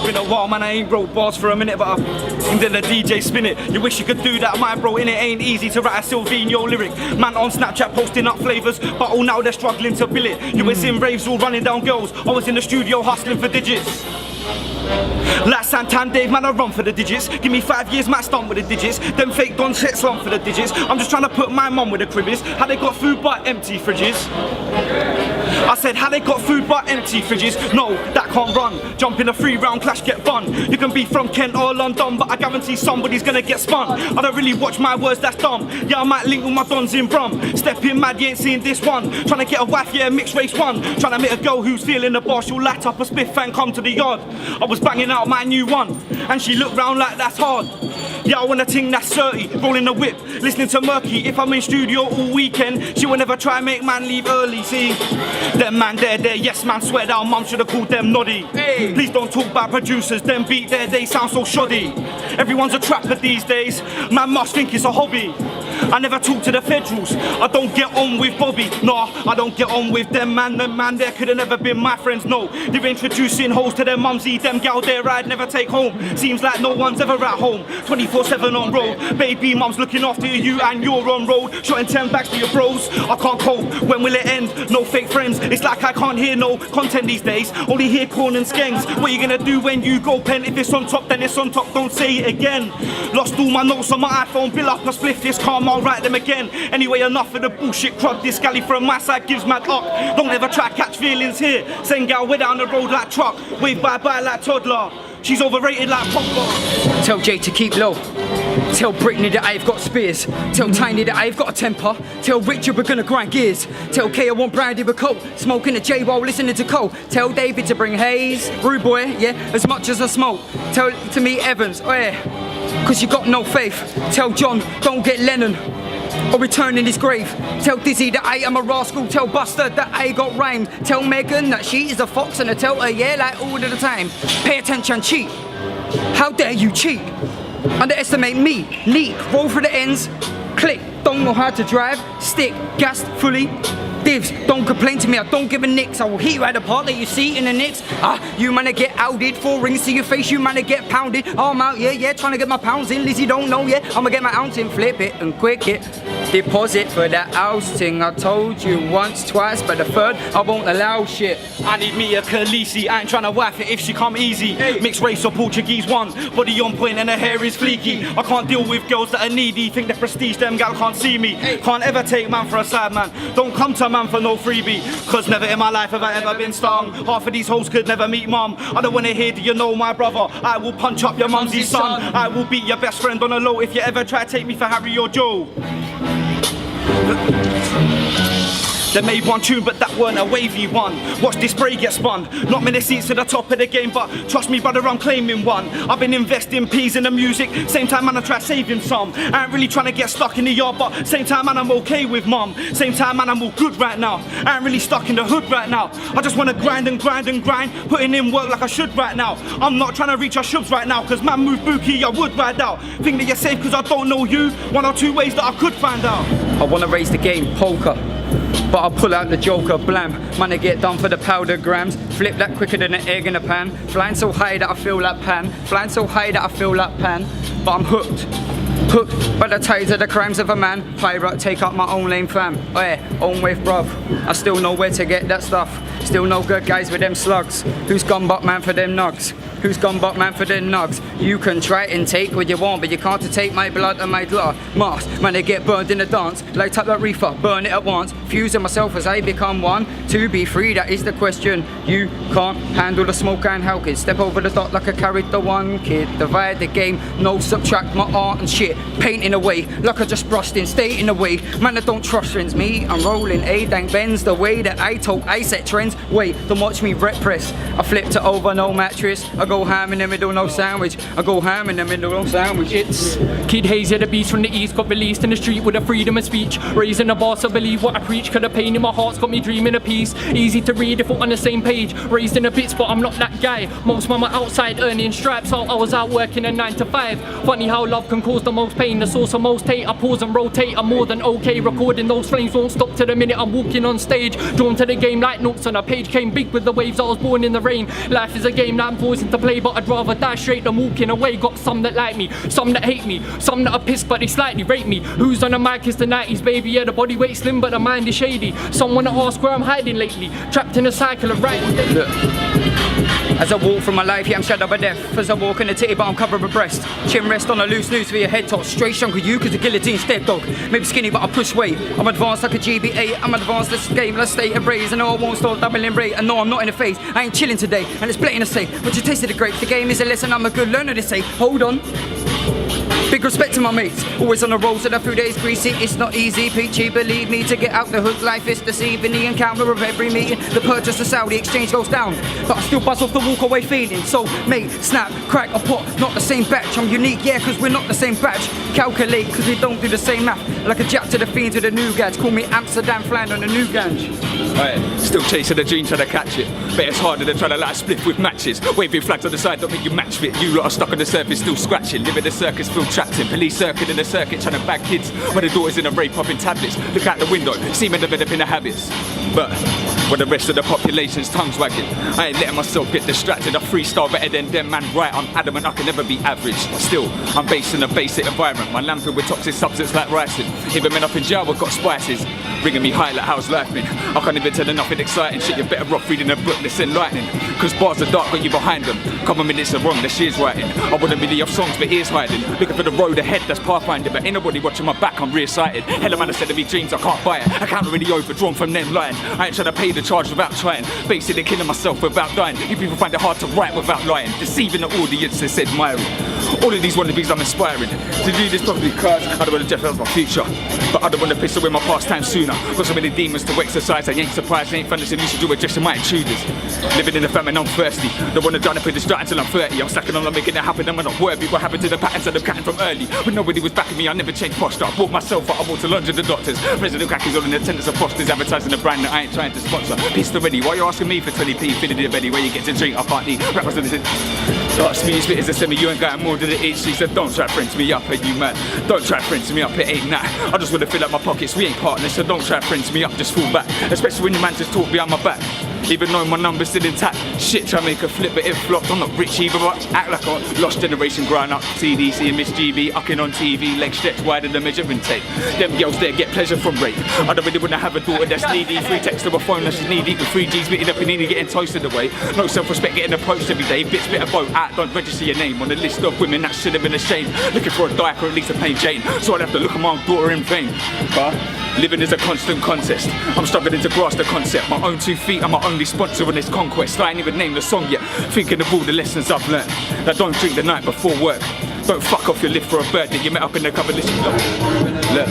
Been a while, man, I ain't wrote bars for a minute, but and then the DJ spin it. You wish you could do that, my bro, and it ain't easy to write a Silvino lyric. Man on Snapchat posting up flavours, but all now they're struggling to bill it. You was in raves all running down girls, I was in the studio hustling for digits. Like Santan Dave, man, I run for the digits. Give me 5 years, man, stunt with the digits. Them fake don shit slump for the digits. I'm just trying to put my mum with the cribbies. How they got food but empty fridges? I said, how they got food but empty fridges? No, that can't run. Jump in a 3-round clash, get bun. You can be from Kent or London, but I guarantee somebody's gonna get spun. I don't really watch my words, that's dumb. Yeah, I might link with my dons in Brum. Step in mad, you ain't seen this one. Trying to get a wife, yeah, mixed race one. Trying to meet a girl who's feeling the boss. She'll light up a spliff and come to the yard. I was banging out my new one, and she looked round like that's hard. Yeah, I want a ting that's 30, rolling the whip, listening to Murky. If I'm in studio all weekend, she will never try make man leave early, see? Them man there, yes man, swear down, mum should have called them noddy. Hey. Please don't talk about producers, them beat there, they sound so shoddy. Everyone's a trapper these days, man must think it's a hobby. I never talk to the federals, I don't get on with Bobby. Nah, I don't get on with them man there could have never been my friends, no. They're introducing hoes to their mumsy, them gal there I'd never take home. Seems like no one's ever at home, 24/7 on road. Baby mum's looking after you and you're on road. Shotting 10 bags to your bros, I can't cope, when will it end? No fake friends, it's like I can't hear no content these days. Only hear corn and skanks. What you gonna do when you go pen? If it's on top then it's on top, don't say it again. Lost all my notes on my iPhone, bill up a spliff, this calm, I'll write them again. Anyway, enough of the bullshit crud, this galley from my side gives mad up. Don't ever try catch feelings here. Same gal way down the road like truck, wave bye bye like toddler. She's overrated like Pogba. Tell Jay to keep low. Tell Brittany that I've got spears. Tell Tiny that I've got a temper. Tell Richard we're gonna grind gears. Tell Kay I want brandy with coke. Smoking a J while listening to Cole. Tell David to bring haze. Rude boy, yeah, as much as I smoke. Tell to me Evans, oh yeah, cause you got no faith. Tell John, don't get Lennon or return in his grave. Tell Dizzy that I am a rascal. Tell Buster that I got rhymed. Tell Megan that she is a fox, and I tell her yeah like all of the time. Pay attention, cheat. How dare you cheat? Underestimate me. Leak, roll through the ends. Click, don't know how to drive. Stick, gassed fully. Divs, don't complain to me, I don't give a nix. I will hit you at the part that you see in the nicks. You manna get outed, 4 rings to your face, you manna get pounded. Oh, I'm out, yeah, trying to get my pounds in. Lizzie don't know, yeah, I'ma get my ounce in, flip it and quick it. Deposit for that ousting. I told you once, twice, but the third, I won't allow shit. I need me a Khaleesi, I ain't trying to wife it if she come easy. Hey. Mixed race or Portuguese one, body on point and her hair is fleeky. I can't deal with girls that are needy, think they're prestige, them gal can't see me. Hey. Can't ever take man for a side man, don't come to man for no freebie. Cause never in my life have I ever been stung. Half of these hoes could never meet mum. I don't wanna hear, do you know my brother? I will punch up your mumsy son. I will beat your best friend on a low if you ever try to take me for Harry or Joe. They made one tune, but that weren't a wavy one. Watch this spray get spun. Not many seats to the top of the game, but trust me, brother, I'm claiming one. I've been investing peas in the music. Same time, man, I try saving some. I ain't really trying to get stuck in the yard, but same time, man, I'm okay with mum. Same time, man, I'm all good right now. I ain't really stuck in the hood right now. I just wanna grind and grind and grind, putting in work like I should right now. I'm not trying to reach our shubs right now, cause man, move bookie, I would ride out. Think that you're safe cause I don't know you. 1 or 2 ways that I could find out. I wanna raise the game, poker, but I'll pull out the joker, blam. Man, I get done for the powder grams. Flip that quicker than an egg in a pan. Flying so high that I feel like pan. Flying so high that I feel like pan. But I'm hooked. Hooked by the ties of the crimes of a man. Pirate, take up my own lane, fam. Oh yeah, own wave, bruv. I still know where to get that stuff. Still know good guys with them slugs. Who's gone but man for them nugs? Who's gone but man for them nugs? You can try and take what you want, but you can't take my blood and my blood. Mars, man, they get burned in the dance. Light up that reefer, burn it at once. Fusing myself as I become one. To be free, that is the question. You can't handle the smoke and how kid. Step over the dot like I carried the one kid. Divide the game, no subtract my art and shit. Painting away, like I just brushed in, stating away. Man, I don't trust friends, me, I'm rolling A-dang bends the way that I told I set trends. Wait, don't watch me rep press. I flipped it over, no mattress. I go ham in the middle, no sandwich. I go ham in the middle, no sandwich. It's Kid Hazy, the beast from the east, got released in the street with a freedom of speech. Raising the boss, I believe what I preach. Cause the pain in my heart's got me dreaming of peace. Easy to read if we're on the same page. Raised in the bits, but I'm not that guy. Most mama outside earning stripes, so I was out working a 9 to 5. Funny how love can cause the most pain. The source of most hate, I pause and rotate. I'm more than okay. Recording those flames won't stop to the minute I'm walking on stage. Drawn to the game like notes on a page. Came big with the waves, I was born in the rain. Life is a game that I'm forcing to play, but I'd rather die straight than walking away. Got some that like me, some that hate me, some that are pissed but they slightly rate me. Who's on the mic is the 90s, baby, yeah, the body weight slim but the mind is shady. Someone to ask where I'm hiding lately, trapped in a cycle of writing. Look. As I walk through my life, yeah, I'm shadowed by death. As I walk in the titty, but I'm covered with breast. Chin rest on a loose noose for your head top. Straight chunk of you, cause the guillotine's dead, dog. Maybe skinny, but I push weight. I'm advanced like a GB8. I'm advanced, this game, let's stay and raise. I know I won't stop doubling rate. I know I'm not in the phase. I ain't chilling today, and it's blatant to say. But you tasted the grapes. The game is a lesson, I'm a good learner, they say. Hold on. Big respect to my mates, always on the road to the few days greasy. It's not easy, peachy, believe me, to get out the hood. Life is deceiving, the encounter of every meeting. The purchase, the sale, the exchange goes down, but I still buzz off the walk away feeling. So, mate, snap, crack, or pop, not the same batch. I'm unique, yeah, cause we're not the same batch. Calculate, cause we don't do the same math. Like a jack to the fiends with a new gads. Call me Amstadan flying on a new ganj. Right. Still chasing the dream, trying to catch it. But it's harder than trying to light a spliff with matches. Waving flags on the side don't make you match fit. You lot are stuck on the surface, still scratching. Living the circus, feel trapped in. Police circuit in the circuit, trying to bag kids when the daughter's in a rape popping tablets. Look out the window, see men developing the habits. But when the rest of the population's tongues wagging, I ain't letting myself get distracted. I freestyle better than them, man. Right, I'm adamant I can never be average. Still, I'm based in a basic environment. My land filled with toxic substance like ricin. Even men up in jail, we've got spices. Bringing me high like how's life been? I can't even tell her nothing exciting. Shit, you're better off reading a book that's enlightening. Cause bars are dark, got you behind them. Couple minutes are wrong, the she's writing. I wouldn't really have songs, but ears hiding. Looking for the road ahead, that's pathfinding. But ain't nobody watching my back, I'm rear-sighted. Hella man, I said to me dreams, I can't buy it. I can't really overdrawn from them lying. I ain't trying to pay the charge without trying. Basically killing myself without dying. You people find it hard to write without lying. Deceiving the audience that's admiring. All of these wannabes I'm inspiring. To do this properly cause I don't want to jeopardize my future. But I don't want to piss away my pastime sooner. Got so many demons to exercise, I ain't surprised, I ain't fun, listen, you should do addressing my intruders. Living in the famine, I'm thirsty. Don't want to drown up in the strat until I'm 30. I'm stacking on, I'm making it happen, I'm not worthy. What happened to the patterns of the catting from early? When nobody was backing me, I never changed posture. I bought myself up, I walked to London to doctors. Resident crackers all in attendance of fosters, advertising a brand that I ain't trying to sponsor. Pissed already, why you asking me for 20p? Fitted in the belly where you get to drink, I can't eat. Rappers are listening. Ask me, spit is a semi, you ain't got more than the itch. She said, don't try friends me up, are you mad? Don't try friends me up, it ain't that. I just want to fill up my pockets, we ain't partners, so don't try friends me up, just fall back. Especially when your man just talk behind my back. Even though my number's still intact. Shit, try make a flip, but it flopped. I'm not rich either, but act like a lost generation growing up. CDC and Miss GB, ucking on TV, legs stretched wider than measuring tape. Them girls there get pleasure from rape. I don't really want to have a daughter that's needy. Free text to a phone that's knee deep with 3Gs, meeting up and getting toasted away. No self-respect, getting approached every day. Bits, bit of boat out, don't register your name on the list of women that should have been ashamed. Looking for a dyke or at least a plain Jane. So I'd have to look at my own daughter in vain. But living is a constant contest. I'm struggling to grasp the concept. My own 2 feet, I'm my only sponsor on this conquest. I ain't even named the song yet. Thinking of all the lessons I've learned. That don't drink the night before work. Don't fuck off your lift for a bird that you met up in the cover list. Look.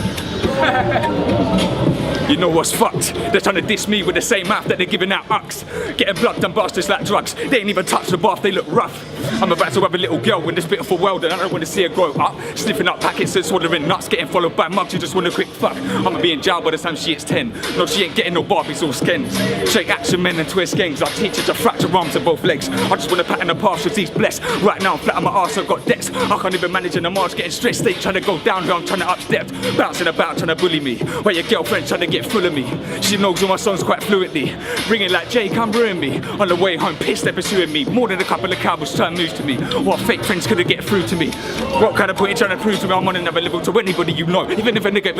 You know what's fucked? They're trying to diss me with the same mouth that they're giving out ucks. Getting blood done bastards like drugs. They ain't even touched the bath, they look rough. I'm about to have a little girl in this pitiful world and I don't want to see her grow up. Sniffing up packets and swallowing nuts. Getting followed by mugs who just want a quick fuck. I'ma be in jail by the time she hits 10. No, she ain't getting no Barbies or skins. Shake action men and twist gangs. I teach her to fracture arms and both legs. I just want to pattern the partialities blessed. Right now I'm flat on my arse, I've got debts. I can't even manage in the march, getting stressed. They trying to go down, I'm trying to up step. Bouncing about, trying to bully me. While your girlfriend trying to get full of me. She knows all my songs quite fluently. Ringing like Jay, come ruin me. On the way home, pissed they're pursuing me. More than a couple of cowboys trying moves to me. What fake friends couldn't get through to me? What kind of point you trying to prove to me? I'm on another level to anybody you know. Even if a nigga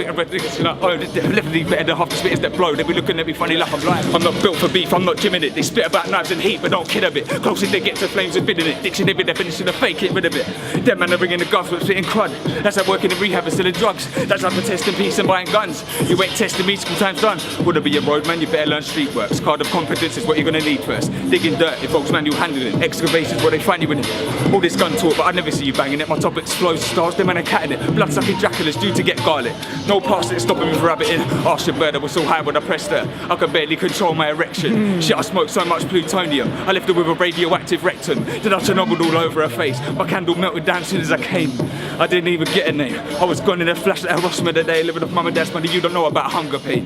you know, oh, they're definitely better than half the spitters that blow. They be looking at me funny like I'm lying. I'm not built for beef, I'm not gymming it. They spit about knives and heat, but don't kid a bit. Closer they get to flames and bidding it. Dictionary definition of fake, get rid of it. Them man are bringing the guns with spitting crud. That's like working in rehab and selling drugs. That's like protesting peace and buying guns. You ain't testing me, school time's done. Wouldn't be a roadman, you better learn street works. Card of competence is what you're gonna need first. Digging dirt involves manual handling. Excavations what they find you in it. All this gun talk, but I never see you banging it. My topics flows, stars, them and a cat in it. Blood-sucking Dracula's due to get garlic. No past it, stopping me from rabbiting. Ask your bird, I was so high when I pressed her. I could barely control my erection. Shit, I smoked so much plutonium. I left her with a radioactive rectum. Then I Chernobyled all over her face. My candle melted down as soon as I came. I didn't even get a name. I was gone in a flash like a Rossman today, living off mum and dad's money. You don't know about hunger pain.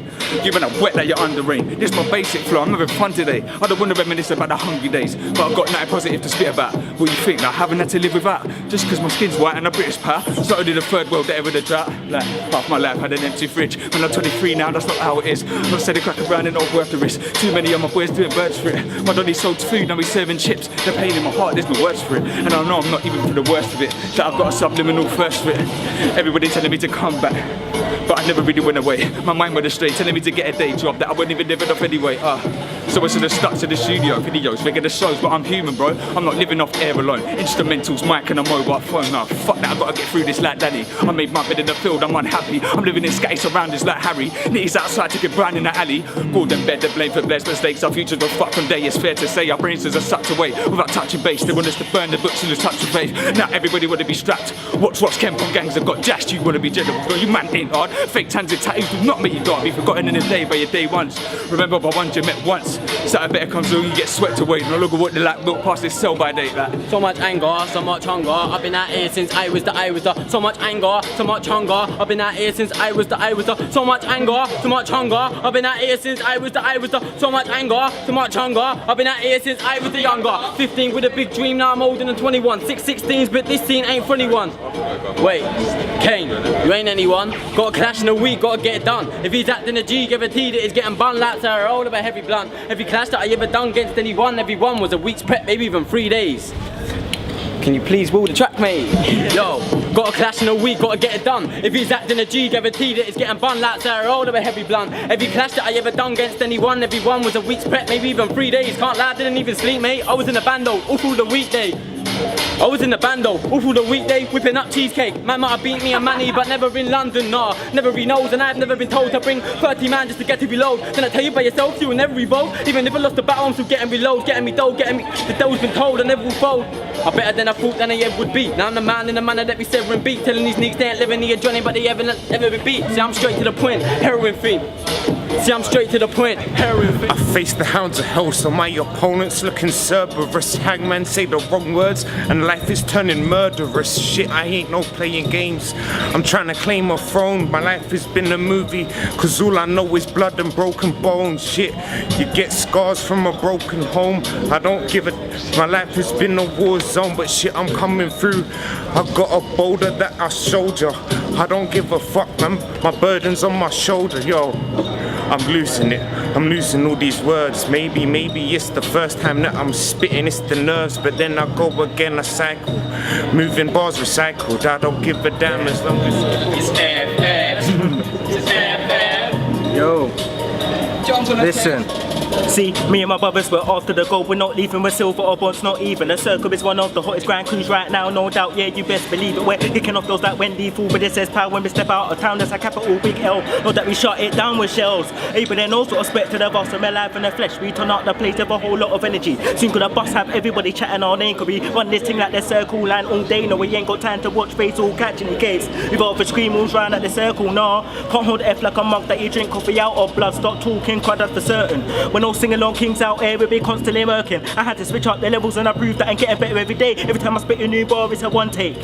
You've been wet like you're under rain. This my basic flow, I'm having fun today. I don't want to reminisce about the hungry days, but I've got nothing positive to spit about. What you think, like having had to live without? Just because my skin's white and I'm British, pal. Started in the third world, there with a drought. Like, half my life had an empty fridge. When I'm 23 now, that's not how it is. Not said a crack around and not worth the risk. Too many of my boys doing birds for it. My daddy sold food, now he's serving chips. The pain in my heart, there's no words for it. And I know I'm not even for the worst of it. That I've got a subliminal thirst for it. Everybody telling me to come back, but I never really went away. My mind went astray, telling me to get a day job that I wouldn't even live it off anyway. So I should have stuck to the studio videos, making the shows, but I'm human, bro. I'm not living off air alone. Instrumentals, mic and a mobile phone. Nah, fuck that, I gotta get through this like Danny. I made my bed in the field, I'm unhappy. I'm living in scatty surroundings like Harry. Nitties outside to get brown in the alley. Golden bed, the blame for blessed mistakes. Our futures are fucked from day, it's fair to say. Our brains are sucked away without touching base. They want us to burn the books and lose touch of faith. Now everybody wanna be strapped. Watch Kemp on gangs have got jashed. You wanna be general, girl, you man ain't hard. Fake tans and tattoos do not make you dark. Be forgotten in a day by your day ones. Remember by ones you met once. Something better comes along, you get swept away. No longer what they like, milk past this sell by date. Like. So much anger, so much hunger. I've been out here since I was the. So much anger, so much hunger. I've been out here since I was the. So much anger, so much hunger. I've been out here since I was the. So much anger, so much hunger. I've been out here since I was the younger. 15 with a big dream, now I'm older than 21. 616s, but this scene ain't funny one. Wait, Kane, you ain't anyone. Got a clash in a week, gotta get it done. If he's acting a G, guaranteed it is getting bun. Laps are all of a heavy blunt. Every clash that I ever done against anyone, everyone was a week's prep, maybe even 3 days. Can you please wheel the track, mate? Yo, got a clash in a week, gotta get it done. If he's acting a G, guaranteed it is getting bun. Laps are all of a heavy blunt. Every clash that I ever done against anyone, everyone was a week's prep, maybe even 3 days. Can't lie, didn't even sleep, mate. I was in a bando all through the weekday. I was in the bando all through the weekday, whipping up cheesecake. Man might have beat me and Manny, but never in London, nah. Never he knows, and I've never been told to bring 30 man just to get to reload. Then I tell you by yourself, you will never revolt. Even if I lost the battle, I'm still getting reload, getting me dough, getting me. The dough's been told, I never will fold. I'm better than I thought than I ever would be. Now I'm the man in the manner that we severing beat, telling these niggas they ain't living the adrenaline, but they ever been beat. See, I'm straight to the point, heroin fiend. See, I'm straight to the point, heroin fiend. I face the hounds of hell, so my opponents looking Cerberus. Hangman say the wrong words, and life is turning murderous. Shit, I ain't no playing games. I'm trying to claim a throne. My life has been a movie, cause all I know is blood and broken bones. Shit, you get scars from a broken home. I don't give a. My life has been a war zone, but shit, I'm coming through. I got a boulder that I soldier. I don't give a fuck, man. My burden's on my shoulder, yo. I'm losing it. I'm losing all these words. Maybe it's the first time that I'm spitting. It's the nerves, but then I go again. I cycle. Moving bars recycled. I don't give a damn as long as it's Yo, listen. See, me and my brothers were after the gold. We're not leaving with silver or bronze, not even. The Circle is one of the hottest grand crews right now, no doubt. Yeah, you best believe it. We're kicking off those like Wendy fool, but it says power when we step out of town. That's a capital big L. Not that we shut it down with shells. Hey, but then no sort of spec to the boss. We're alive in the flesh. We turn out the place with a whole lot of energy. Soon could the bus have everybody chatting our name? Could we run this thing like the Circle line all day? No, we ain't got time to watch face all catching the case. We've got the scream rules round at the Circle, nah. Can't hold F like a monk that you drink coffee out of blood. Stop talking, crud, that's for certain. When all sing along kings out here, we'll be constantly murking. I had to switch up the levels and I proved that I'm getting better every day. Every time I spit a new bar, it's a one take.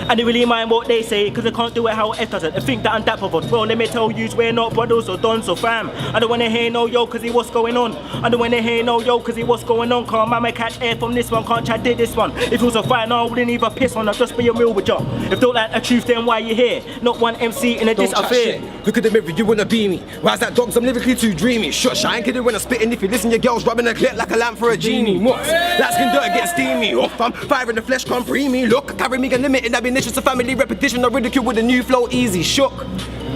I don't really mind what they say, cause I can't do it how F does it. They think that I'm dapper, but well, let me tell you, we're not brothers or dons or fam. I don't wanna hear no yo, cause he what's going on. I don't wanna hear no yo, cause he what's going on. Can't mama catch air from this one, can't chat did this one. If it was a fight, no, I wouldn't even piss on. I'd just be real with ya. If don't like the truth, then why you here? Not one MC in a diss affair. Look at the mirror, you wanna be me. Why's that Doggz? I'm lyrically too dreamy. Shush, I ain't kidding when I'm spitting. If you listen, your girl's rubbing a clip like a lamp for a genie. What? That skin dirt gets steamy. Off, I'm fire in the flesh, can't free me. Look, carry me unlimited ammunition, so family repetition. I ridicule with a new flow, easy shook.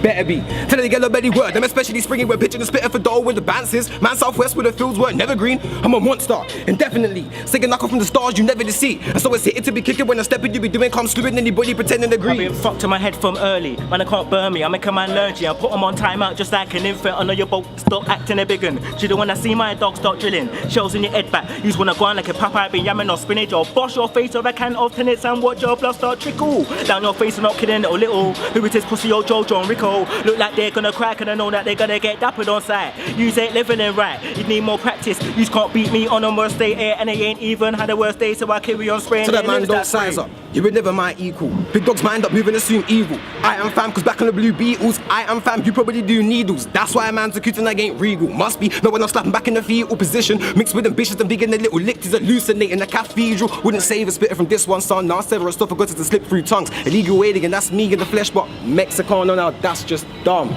better be. Tell the yellow belly word, them especially springing with pitching and spitting for dough with the bounces. Man Southwest where the fields were never green. I'm a monster, indefinitely. Singing knock off from the stars you never did see. And so it's hitting to be kicking when I step in, you be doing come stupid anybody pretending to agree. I've been fucked to my head from early. Man, I can't burn me. I make a man learn G. I put him on timeout just like an infant. I know your boat stop acting a big un. Do you when I see my dog start drilling? Shells in your head back. You wanna go on like a Popeye, been yamming or spinach or bosh your face over a can of tennis and watch your blood start trickle down your face and not kidding or little. Who it is, pussy or Jojo and Rico? Look like they're gonna crack and I know that they're gonna get dappered on sight. You ain't living in right. You need more practice. You can't beat me on a worst day air and they ain't even had a worst day, so I carry on spraying. So that man don't size up. You were never my equal. Big dogs mind up moving, assume evil. I am fam, cause back on the blue Beatles. I am fam, you probably do needles. That's why a man's a cute and I ain't regal. Must be, no one I'm slapping back in the fetal position. Mixed with ambitious and big in the little licked is hallucinating the cathedral. Wouldn't save a spitter from this one, son. Now several stuff forgot to slip through tongues. Illegal waiting and that's me in the flesh, but Mexican on now, that's just dumb.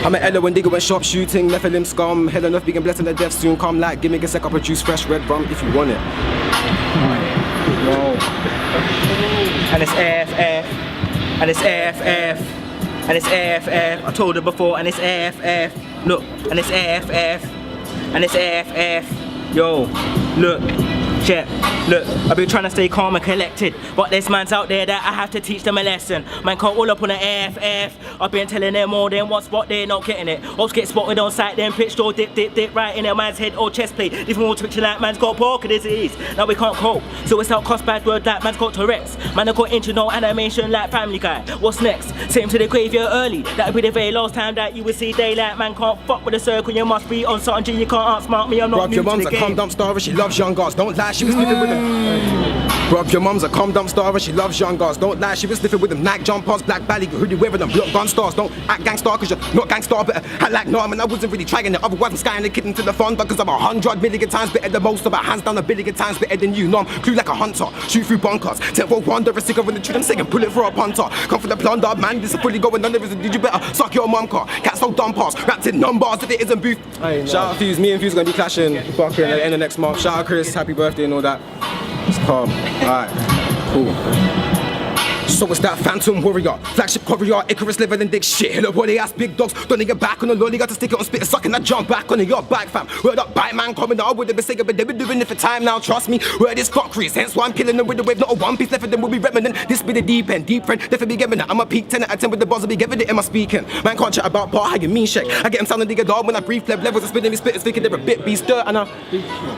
I'm an Ella when digger when sharp shooting, Nephilim scum. Hell enough being blessed and the death soon come. Like, give me a sec, I produce fresh red rum if you want it. Whoa. And it's AFF. And it's AFF. And it's AFF. I told her before, and it's AFF. Look, and it's AFF. And it's AFF. Yo, look. Check. Look, I've been trying to stay calm and collected, but there's mans out there that I have to teach them a lesson. Man can't all up on the AFF. I've been telling them more than once, but they're not getting it. Ops get spotted on sight, then pitched or dip right in a man's head or chest plate. Even more twitching like man's got pork disease. Now we can't cope, so it's out cost bad word like man's got Tourette's. Man I got into no animation like Family Guy. What's next? Send him to the graveyard early. That'll be the very last time that you will see daylight. Man can't fuck with a circle, you must be on something. You can't outsmart me, I'm not new to the game. Your mum's a cum dump star and she loves young girls. Don't lie, she was sniffing with them. Bruv, your mum's a cum dump star and she loves young girls. Don't lie, she was sniffing with them. Nike jumpers, black belly, hoodie wearing them, block gun stars. Don't act gangstar cause you're not gangstar, but act like no, man, I wasn't really trying it. Otherwise I'm skying the kid into the fun because I'm 100 million times better than most of our hands down a billion times better than you. No, I'm clue like a hunter, shoot through bunkers. 10-4 wonder, a sicker in the truth, I'm saying pull it for a punter. Come for the plunder, man, this is fully going under. Did you better suck your mum car? Cat so dumb pass, wrapped in numbers if it isn't booth. Shout out Fuse, me and Fuse gonna be clashing fucking at the end of next month. Shout out Chris, happy birthday and all that. It's calm. Alright, cool. So it's that Phantom Warrior, flagship courier, Icarus living in dick shit. Hello, body ass big dogs, don't get back on the lolly, got to stick it on spit and suck and I jump back on the yacht bike fam. Word up, bite man coming out with the mistake, but they been doing it for time now, trust me. Word is fuckeries, hence why I'm killing them with the wave, not a one piece left of them will be remnant. This be the deep end, deep friend, definitely giving it. I'm a peak 10 out of 10 with the buzz, I'll be giving it in my speaking. Man can't chat about bar, how you mean shake. I get him sounding digger dog when I breathe, pleb levels, I spinning me spit, thinking they're a bit beast dirt, and I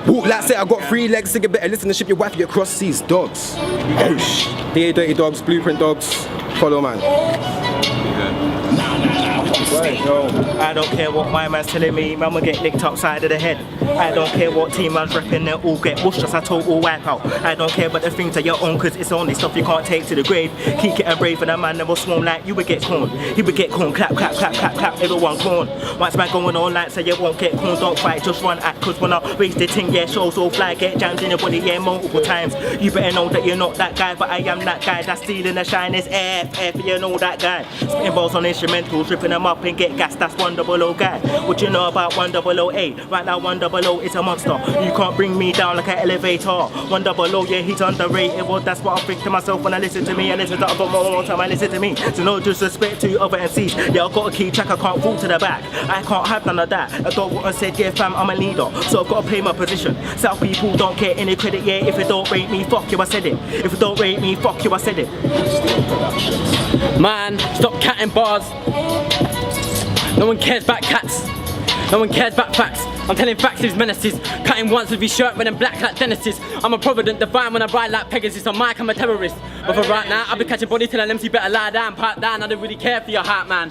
walk like say I got 3 legs, sing a better listen to ship your wife, your cross seas, dogs. Oh, DA Dirty Dogs, Blueprint Dogs. Follow man. Right, yo, I don't care what my man's telling me, man will get licked upside of the head. I don't care what team man's repping, they all get whooshed just a total wipeout. I don't care about the things that you're on, cause it's only stuff you can't take to the grave. Keep getting brave and a man never swarm like you would get corn. He would get corn, clap, clap, clap, clap, clap, everyone corn. Once man going on like so you won't get corn, don't fight, just run at, cause when I raise the ting, yeah, shows all fly, get jammed in your body, yeah, multiple times. You better know that you're not that guy, but I am that guy that's stealing the shine, it's AFF, you know that guy. Spitting balls on instrumentals, ripping them up and get gas, that's 100 guy. What you know about 100A? Right now 100 is a monster. You can't bring me down like an elevator. 100, yeah, he's underrated. Well, that's what I think to myself when I listen to me. I listen to other more time, I listen to me. So no disrespect to other MCs. Yeah, I've got to keep track, I can't fall to the back. I can't have none of that. I don't want to say, yeah, fam, I'm a leader. So I've got to play my position. South people don't get any credit, yeah. If it don't rate me, fuck you, I said it. If it don't rate me, fuck you, I said it. Man, stop catting bars. No one cares about cats. No one cares about facts. I'm telling facts is menaces. Cutting once with his shirt wearing black like Genesis. I'm a provident divine when I ride like Pegasus. On mic, I'm a terrorist. But for right now, I'll be catching bodies till an MC better lie down, pipe down. I don't really care for your heart, man.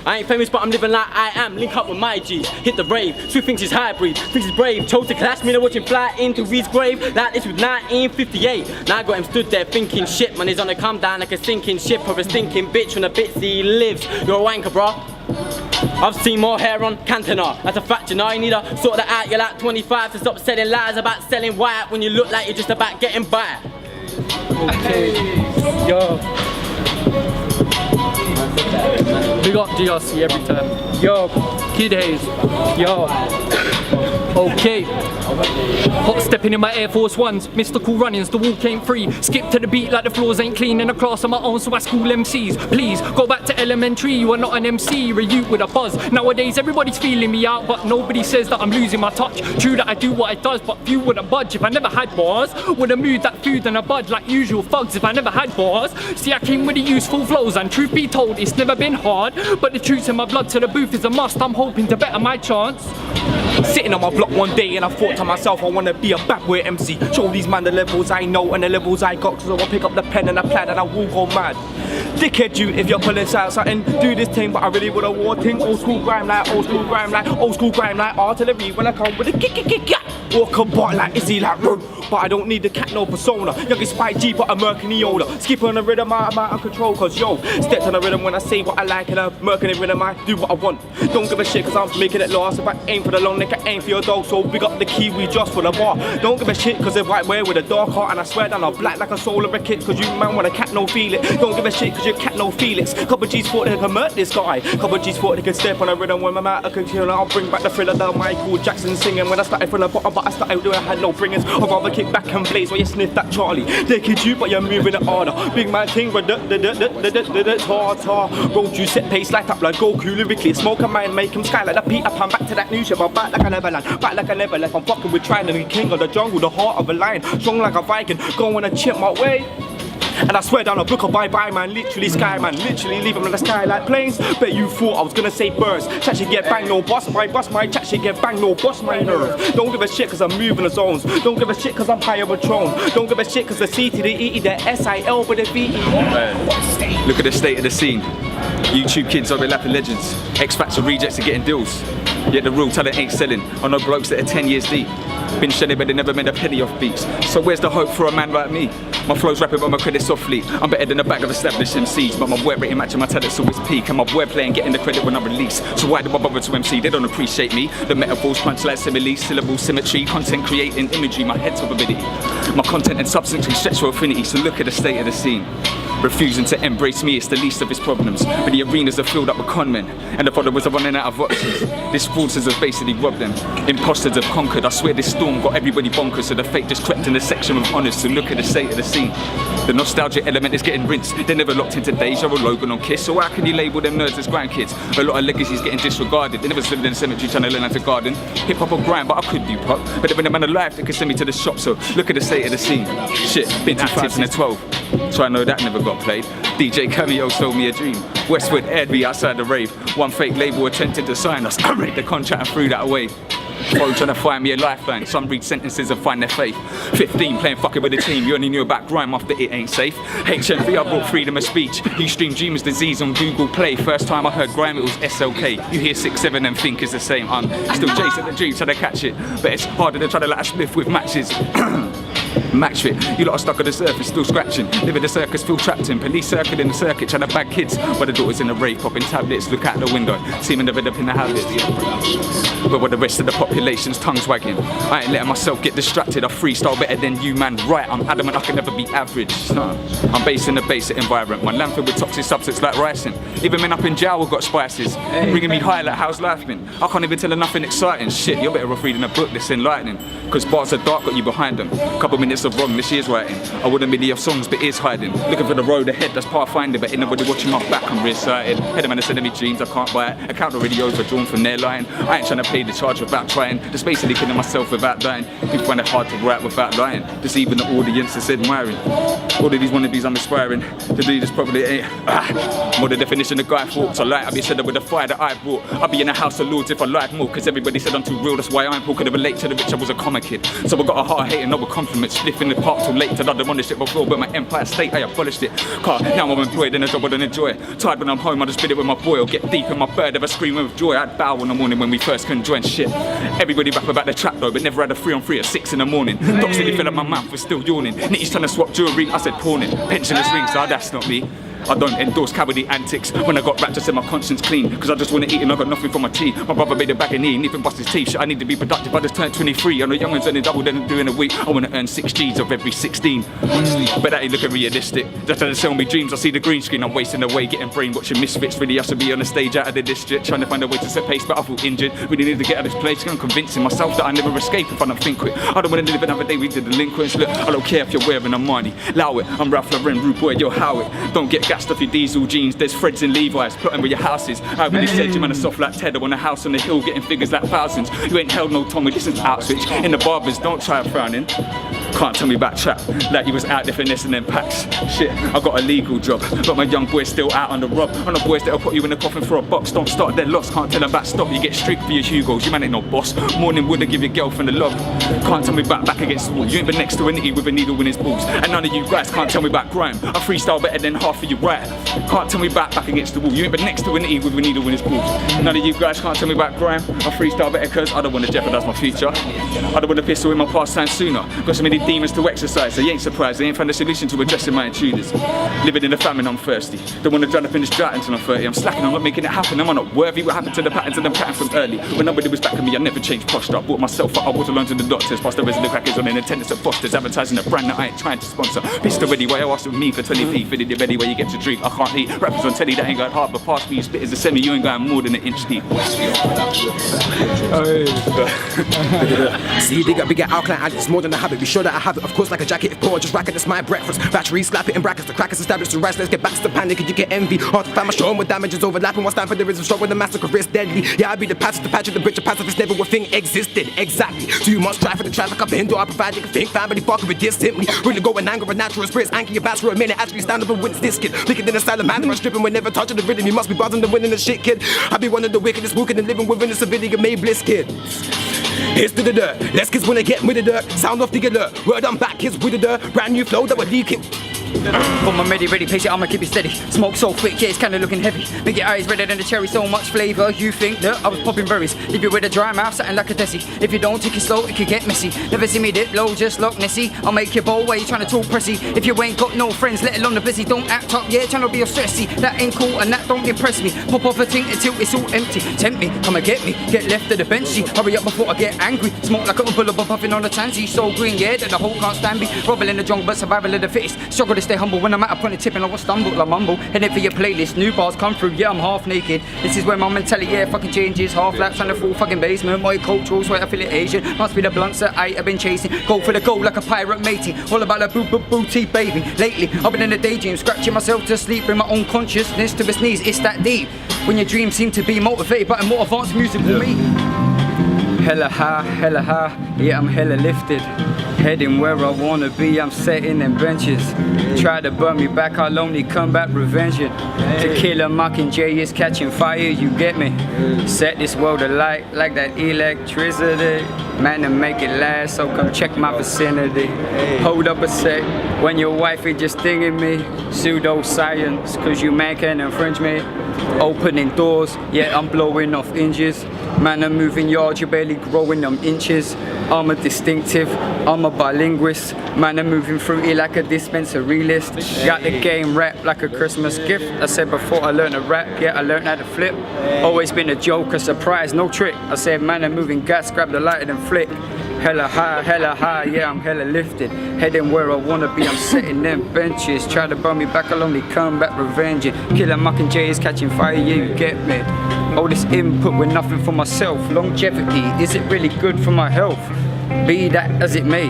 I ain't famous, but I'm living like I am. Link up with my G's, hit the rave. Swift thinks he's hybrid, thinks he's brave. Chose to clash me, now watch him fly into his grave. Like this with 1958. Now I got him stood there thinking shit. Man, he's on a come down like a sinking ship or a stinking bitch. When a bits he lives, you're a wanker, bro. I've seen more hair on Cantona. That's a fact, you know. You need to sort that out. You're like 25 to stop selling lies about selling white when you look like you're just about getting by. Okay. Yo. Big up DRC every time. Yo. Kid Hayes. Yo. Okay. Hot stepping in my Air Force Ones, mystical runnings, the walk ain't free. Skip to the beat like the floors ain't clean in a class of my own, so I school MCs. Please, go back to elementary, you are not an MC, you're a youth with a buzz. Nowadays everybody's feeling me out, but nobody says that I'm losing my touch. True that I do what I does, but few wouldn't budge. If I never had bars, would've moved that food and a bud like usual thugs. If I never had bars, see I came with the useful flows, and truth be told, it's never been hard. But the truth's in my blood, so the booth is a must. I'm hoping to better my chance. Sitting on my block one day and I thought to myself, I wanna be a backward MC. Show these man the levels I know and the levels I got, so I'll pick up the pen and the plan and I will go mad. Dickhead you if you're pulling out something, do this thing, but I really would have war thing. Old school grime like, old school grime like, old school grime like artillery when I come with a kick. Walk a bar like Izzy like room, but I don't need the cat no persona. Youngest Spike G but I'm murking the older. Skip on the rhythm I'm out of control, cause yo, steps on the rhythm when I say what I like and I'm murking the rhythm I do what I want. Don't give a shit cause I'm making it last. If I aim for the long neck I aim for your dog, so big up the Kiwi just for the bar. Don't give a shit cause they're white wear with a dark heart, and I swear down I'm black like a soul of a kid, cause you man want a cat no feel it. Don't give a shit cause your cat no feelings. Couple G's thought they could murk this guy, couple G's thought they could step on a rhythm when I'm out of control. I'll bring back the thriller that Michael Jackson singing. When I started from the bottom but I started doing I had no bringers. I'd rather kick back and blaze while you sniff that Charlie. They kid you but you're moving it harder. Big man king but tar. Road you set pace light up like Goku lyrically. Smoke a man make him sky like the Peter Pan. Back to that new shit but back like I never land. Back like I never left. I'm fucking with trying to be king of the jungle, the heart of a lion. Strong like a Viking, going a chip my way. And I swear down a book of bye-bye man, literally sky man, literally leave him in the sky like planes. Bet you thought I was gonna say birds, chat shit get bang, no bust my chat shit get bang, no bust my nerve. Don't give a shit cause I'm moving the zones, don't give a shit cause I'm high of a throne. Don't give a shit cause the C to the E, the S-I-L but the V-E. Look at the state of the scene. YouTube kids are lapping legends, X-Factor rejects are getting deals. Yet the real talent ain't selling, I know blokes that are 10 years deep. Been shelling but they never made a penny off beats. So where's the hope for a man like me? My flow's rapping but my credit softly. I'm better than the back of established MCs, but my web rating matching my talent's always peak. And my web playing getting the credit when I release. So why do I bother to MC? They don't appreciate me. The metaphors punch like simile, syllable symmetry, content creating imagery, my head's ability. My content and substance can stretch to affinity, so look at the state of the scene. Refusing to embrace me, it's the least of his problems. But the arenas are filled up with conmen, and the followers are running out of options. These fraudsters have basically robbed them. Imposters have conquered. I swear this storm got everybody bonkers, so the fake just crept in the section of honours. So look at the state of the scene. The nostalgia element is getting rinsed. They're never locked into Deja or Logan on Kiss, so how can you label them nerds as grandkids? A lot of legacies getting disregarded. They never stood in the cemetery trying to learn how to garden. Hip hop or grind, but I could do pop. But when a man alive, they could send me to the shop, so look at the state of the scene. Shit, been active in the 12. So I know that never got played. DJ Cameo sold me a dream. Westwood aired me outside the rave. One fake label attempted to sign us. I read the contract and threw that away. Bro trying to find me a lifeline. Some read sentences and find their faith. 15 playing fucking with the team. You only knew about grime after it ain't safe. HMV, I brought freedom of speech. You stream Dreamers Disease on Google Play. First time I heard grime, it was SLK. You hear 6-7 and think it's the same. I'm still chasing the dream, trying to catch it. But it's harder than trying to light a spliff with matches. Match fit, you lot are stuck on the surface, still scratching. Live in the circus, feel trapped in. Police circling the circuit, trying to bag kids. While the daughter's in the rave, popping tablets, look out the window, see them developing the habits. But while the rest of the population's tongues wagging, I ain't letting myself get distracted. I freestyle better than you, man. Right, I'm adamant I can never be average. No, I'm based in the basic environment. My land filled with toxic substance like ricin. Even men up in jail have got spices, bringing me high like how's life been. I can't even tell her nothing exciting. Shit, you're better off reading a book that's enlightening. Cause bars are dark, got you behind them. Couple minutes of wrong, this year's writing. I wouldn't be of songs, but is hiding. Looking for the road ahead, that's pathfinding. But ain't nobody watching my back, I'm real-sighted. Head of man is sending me dreams, I can't buy it. Account already overdrawn from their line. I ain't trying to pay the charge without trying. Just basically killing myself without dying. People find it hard to write without lying. Just even the audience is admiring. All of these wannabes I'm aspiring to do this probably ain't. More the definition of guy thoughts. I light, I'll be shredded with the fire that I brought. I'll be in the house of lords if I lied more. Cause everybody said I'm too real, that's why I'm poor. Could relate to the rich, I was a comic kid. So I got a heart hating, no compliments. Spliff in the park too late to demolish it before, but my empire state, I abolished it. Car, now I'm employed in a job I don't enjoy. Tired when I'm home, I just bid it with my boy. Or get deep in my bird, ever scream with joy. I'd bow in the morning when we first conjoined shit. Everybody rap about the trap though, but never had a 3-on-3 at 6 in the morning. Doggz didn't fill up my mouth, was still yawning. Nitty's trying to swap jewelry, I said pawning. Pensioners rings, that's not me. I don't endorse cowardly antics. When I got rapped, I said my conscience clean, cause I just wanna eat and I got nothing for my tea. My brother made a bag of knee and even bust his teeth. Shit, I need to be productive, I just turned 23. I know young ones earning double than I do in a week. I wanna earn 6 G's of every 16. But that ain't looking realistic. Just trying to sell me dreams, I see the green screen. I'm wasting away, getting brainwashing misfits. Really, I should be on the stage out of the district, trying to find a way to set pace, but I feel injured. Really need to get out of this place, I'm convincing myself that I never escape if I don't think quick. I don't wanna live another day with the delinquents. Look, I don't care if you're wearing a money. Allow it, I'm Raff, rude boy, you're Howard. Don't get gassed off your diesel jeans, there's Freds and Levi's, plotting where your house is. I really said you man are soft like Ted, I want a house on the hill, getting figures like thousands. You ain't held no Tommy, this is out switch. In the barbers, don't try frowning. Can't tell me about trap, like you was out there finessing them packs. Shit, I got a legal job, but my young boy's still out on the rob. On the boys that'll put you in the coffin for a box. Don't start their loss, can't tell them about stop. You get strict for your Hugos, you man ain't no boss. Morning would give your girlfriend a love. Can't tell me about back against the wall. You ain't been next to an with a needle in his balls. And none of you guys can't tell me about grime. I freestyle better than half of you right. Can't tell me about back against the wall. You ain't been next to an with a needle in his balls. None of you guys can't tell me about grime. I freestyle better cause I don't want to jeopardize my future. I don't want to piss away my pastime sooner. Got so many demons to exercise. So you ain't surprised, they ain't found a solution to addressing my intruders. Living in the famine, I'm thirsty. Don't want to drown up in this drought until I'm 30. I'm slacking, I'm not making it happen. Am I not worthy? What happened to the patterns and them patterns from early? When nobody was backing me, I never changed posture. I bought myself up, I was alone to the doctors. Past the resident crackers on in attendance at Foster's, advertising a brand that I ain't trying to sponsor. Pissed already, why you asked with me for 20p? Fitted your belly where you get to drink. I can't eat. Rappers on telly that ain't got hard, but past me, you spit as a semi, you ain't going more than an inch deep. See, they got bigger outline, and it's more than a habit. Be sure that I have it, of course, like a jacket. If poor, just racket, it's my breakfast. Battery, slap it in brackets. The crackers established the rice. Let's get back to the panic. And you get envy. Hard to find my show with damages overlapping. What's time for the rhythm? Show with the massacre, risk deadly. Yeah, I be the patch, the patch of the bridge, the pacifist, never a thing existed. Exactly. Too much traffic, the traffic up in. Do I provide you can think? Family fucking with this simply. Really go in anger, a natural spirits. Anchor your bats for a minute. Actually stand up and witness this kid. Bigger than a silent man. I'm stripping whenever touching the rhythm. You must be buzzing the winning the shit, kid. I be one of the wickedest, walking and living within a civilian made bliss, kid. Here's to the dirt. Let's kids wanna get with the dirt. Sound off the alert. Word on back, kids with the dirt. Brand new flow that we're leaking. Got my ready, pace it, I'ma keep it steady. Smoke so thick, yeah, it's kinda looking heavy. Make your eyes redder than the cherry, so much flavour. You think that I was popping berries. If you with a dry mouth, something like a desi. If you don't take it slow, it could get messy. Never see me dip low, just lock Nessie. I'll make you bowl while you trying to talk pressy. If you ain't got no friends, let alone the busy, don't act up, yeah, trying to be all stressy. That ain't cool and that don't impress me. Pop off a tink until it's all empty. Tempt me, come and get me, get left at the benchy. Hurry up before I get angry. Smoke like a bull of puffing on a tansy. So green, yeah, that the whole can't stand me. Robble in the jungle, but survival of the fittest. Struggle to stay humble when I'm at a point of tipping, I won't stumble, I mumble. Heading for your playlist, new bars come through, yeah, I'm half naked. This is where my mentality, yeah, fucking changes. Half laps on the full fucking basement. My cultural sweat affiliation must be the blunts that I have been chasing. Go for the goal like a pirate matey. All about the booty baby. Lately, I've been in a daydream, scratching myself to sleep, bring my own consciousness to its knees. It's that deep. When your dreams seem to be motivated by a more advanced music for me. Hella high, yeah, I'm hella lifted. Heading where I wanna be, I'm setting them benches. Try to burn me back, I'll only come back revenging. Tequila Mockingjay is catching fire, you get me? Set this world alight like that electricity. Man, to make it last, so come check my vicinity. Hold up a sec, when your wife is just stinging me. Pseudoscience, cause you man can infringe me. Opening doors, yeah, I'm blowing off inches. Man, I'm moving yards, you're barely growing them inches. I'm a distinctive, I'm a bilinguist. Man, I'm moving fruity like a dispensary list. Got the game wrapped like a Christmas gift. I said before I learned to rap, yeah, I learned how to flip. Always been a joke, a surprise, no trick. I said, man, I'm moving gas, grab the lighter and flick. Hella high, yeah, I'm hella lifted. Heading where I wanna be, I'm setting them benches. Try to burn me back, I'll only come back revenging. Killer Mockingjay is catching fire, yeah, you get me. All this input with nothing for myself. Longevity, is it really good for my health? Be that as it may,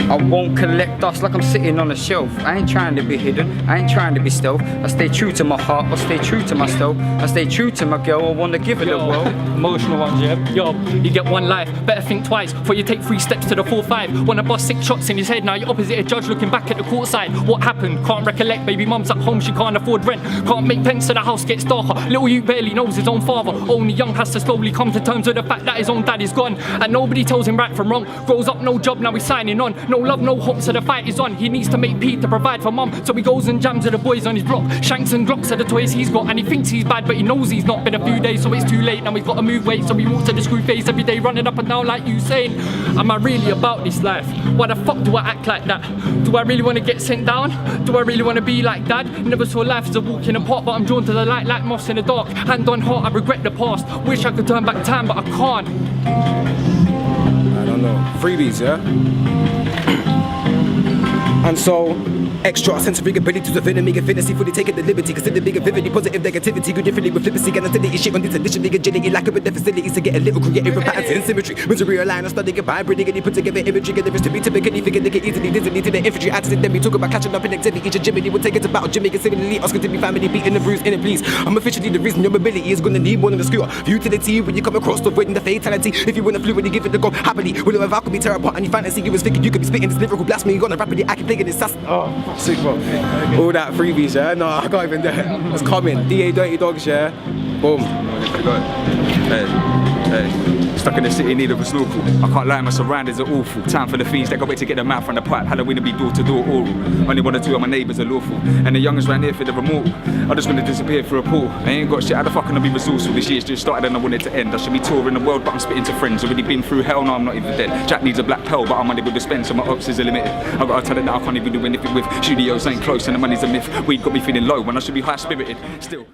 I won't collect dust like I'm sitting on a shelf. I ain't trying to be hidden, I ain't trying to be stealth. I stay true to my heart, I stay true to myself. I stay true to my girl, I wanna give her the world. Emotional ones, yeah. Yo, you get one life, better think twice before you take 3 steps to the 4-5. Wanna bust 6 shots in his head, now you're opposite a judge looking back at the court side. What happened? Can't recollect, baby mum's at home, she can't afford rent. Can't make pence so the house gets darker. Little you barely knows his own father. Only young has to slowly come to terms with the fact that his own dad is gone. And nobody tells him right from wrong. Grows up, no job, now he's signing on. No love, no hope, so the fight is on. He needs to make Pete to provide for mum, so he goes and jams with the boys on his block. Shanks and Glocks are the toys he's got, and he thinks he's bad, but he knows he's not. Been a few days, so it's too late. Now he's got to move weight, so he walks to the screw face every day, running up and down like Usain. Am I really about this life? Why the fuck do I act like that? Do I really want to get sent down? Do I really want to be like dad? Never saw life as a walk in the park, but I'm drawn to the light like moths in the dark. Hand on heart, I regret the past. Wish I could turn back time, but I can't. I don't know. Freebies, yeah? And so, extra sensory ability to defend and make infinity, fully taking the liberty, consider bigger vividly, positive negativity, good differently with flippancy, and identity, shit on this additionally, agility, lack of the facilities to get a little creative patterns in symmetry. Misery align, studying and vibrating, and put together imagery, and there is to be typically figure they get easily, dizzily to the infantry, accident, then we talk about catching up in activity, each Jimmy will take it about Jimmy, and similarly, asking to be family, beating the bruise in a please. I'm officially the reason your mobility is gonna need more than a scooter. Utility when you come across to avoiding the fatality. If you wanna fluidly give it the go happily, will it ever could be tear apart and you fantasy you was thinking you could be spitting this lyrical blasphemy, you're gonna rapidly act thinking it's sass. Oh, sick, bro. All that freebies, yeah? No, I can't even do it. It's coming. DA Dirty Doggz, yeah? Boom. Hey, stuck in the city in need of a snorkel. I can't lie, my surroundings are awful. Time for the fiends that got wait to get the mouth from the pipe. Halloween will be door to door oral. Only one or two of my neighbours are lawful. And the youngest round here for the immortal. I just want to disappear for a portal. I ain't got shit, how the fuck can I be resourceful? This year's just started and I want it to end. I should be touring the world, but I'm spitting to friends. Already been through hell, no, I'm not even dead. Jack needs a black pearl, but I'm unable to spend, so my options are limited. I got a talent that I can't even do anything with. Studios ain't close and the money's a myth. Weed got me feeling low when I should be high spirited. Still.